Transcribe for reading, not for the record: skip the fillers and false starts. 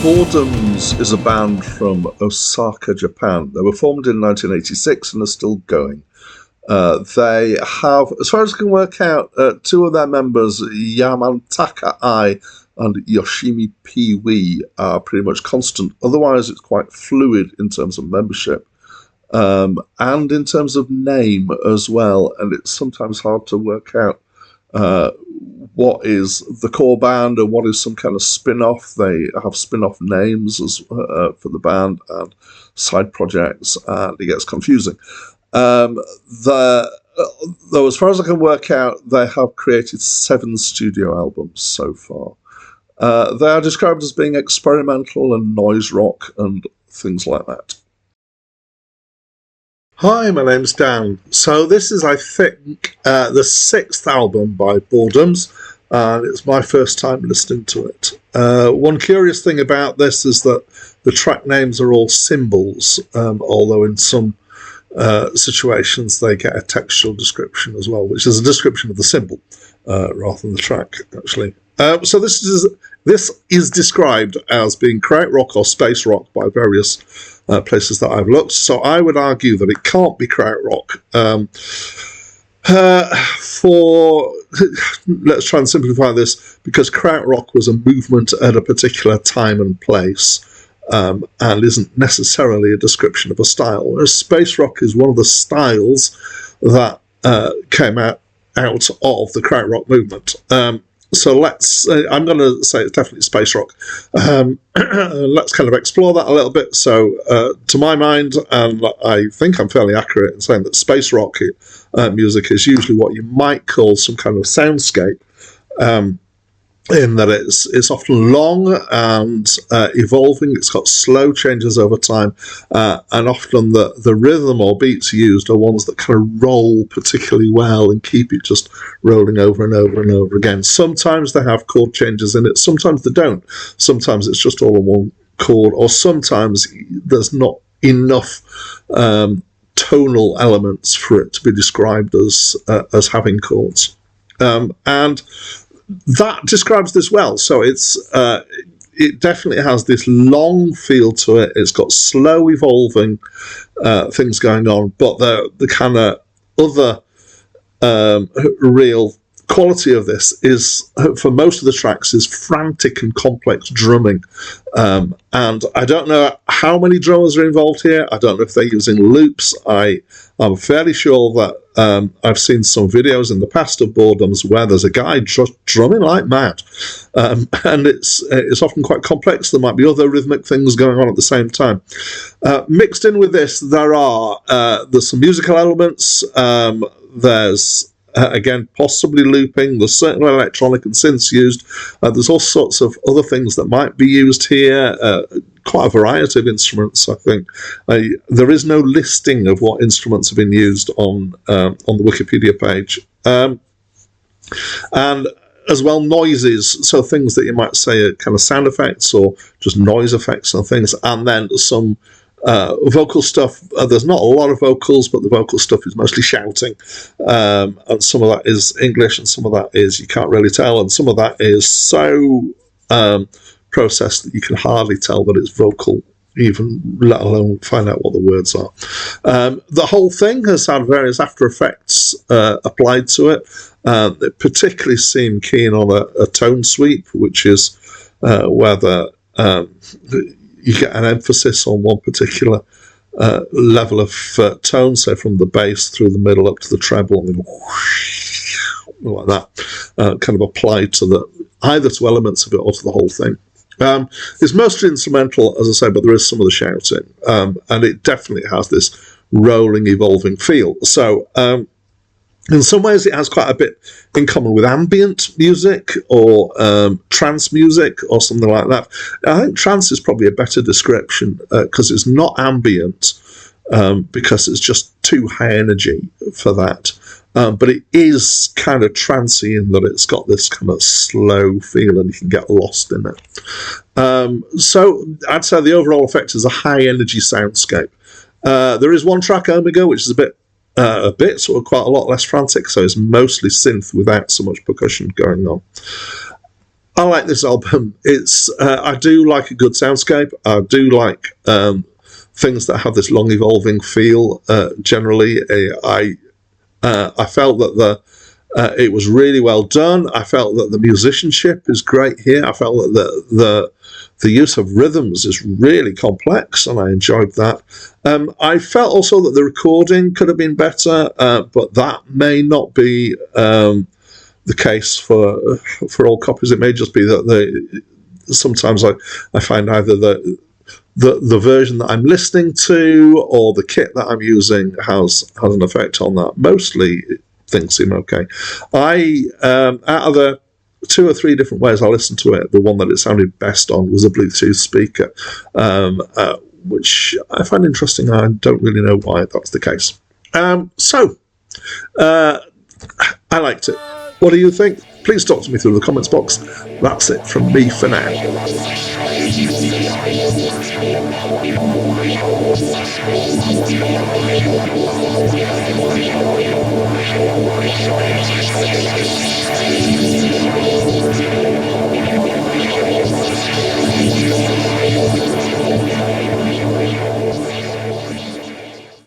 Boredoms is a band from Osaka, Japan. They were formed in 1986 and are still going. They have, as far as I can work out, two of their members, Yamantaka Ai and Yoshimi Pee-wee, are pretty much constant. Otherwise, it's quite fluid in terms of membership and in terms of name as well. And it's sometimes hard to work out what is the core band and what is some kind of spin-off. They have spin-off names for the band and side projects, and it gets confusing. Though as far as I can work out, they have created 7 studio albums so far. They are described as being experimental and noise rock and things like that. Hi, my name's Dan. So this is, I think, the 6th album by Boredoms, and it's my first time listening to it. One curious thing about this is that the track names are all symbols, although in some situations they get a textual description as well, which is a description of the symbol rather than the track, actually. So this is described as being krautrock rock or space rock by various places that I've looked. So I would argue that it can't be krautrock. Let's try and simplify this, because krautrock was a movement at a particular time and place, and isn't necessarily a description of a style. Whereas space rock is one of the styles that came out of the krautrock movement. So I'm going to say it's definitely space rock. Let's kind of explore that a little bit. So to my mind, and I think I'm fairly accurate in saying that space rock music is usually what you might call some kind of soundscape, in that it's often long and evolving. It's got slow changes over time, and often the rhythm or beats used are ones that kind of roll particularly well and keep it just rolling over and over and over again. Sometimes they have chord changes in it, sometimes they don't. Sometimes it's just all in one chord, or sometimes there's not enough tonal elements for it to be described as having chords. And that describes this well. So it definitely has this long feel to it. It's got slow evolving things going on, but the kind of other real quality of this is, for most of the tracks, is frantic and complex drumming. And I don't know how many drummers are involved here. I don't know if they're using loops. I'm fairly sure that I've seen some videos in the past of Boredoms where there's a guy just drumming like mad. And it's often quite complex. There might be other rhythmic things going on at the same time. Mixed in with this, there's some musical elements. There's again, possibly looping. There's certainly electronic and synths used. There's all sorts of other things that might be used here. Quite a variety of instruments, I think. There is no listing of what instruments have been used on the Wikipedia page. And as well, noises, so things that you might say are kind of sound effects or just noise effects and things, and then some vocal stuff. There's not a lot of vocals, but the vocal stuff is mostly shouting, and some of that is English and some of that is you can't really tell, and some of that is so processed that you can hardly tell that it's vocal, even let alone find out what the words are. The whole thing has had various After Effects applied to it. They particularly seem keen on a tone sweep, which is where you get an emphasis on one particular level of tone, say from the bass through the middle up to the treble, and like that, kind of applied to either to elements of it or to the whole thing. It's mostly instrumental, as I say, but there is some of the shouting, and it definitely has this rolling, evolving feel. So in some ways it has quite a bit in common with ambient music or trance music or something like that. I think trance is probably a better description because it's not ambient, because it's just too high energy for that. But it is kind of trancey in that it's got this kind of slow feel and you can get lost in it. So I'd say the overall effect is a high energy soundscape. There is one track, Omega, which is a bit sort of quite a lot less frantic, so it's mostly synth without so much percussion going on. I like this album. It's I do like a good soundscape. I do like things that have this long evolving feel. Generally, I felt that it was really well done. I felt that the musicianship is great here. I felt that the use of rhythms is really complex, and I enjoyed that. I felt also that the recording could have been better, but that may not be the case for all copies. It may just be that sometimes I find either the version that I'm listening to or the kit that I'm using has an effect on that. Mostly things seem okay. Out of the 2 or 3 different ways I listened to it, the one that it sounded best on was a Bluetooth speaker, which I find interesting. I don't really know why that's the case. I liked it. What do you think? Please talk to me through the comments box. That's it from me for now.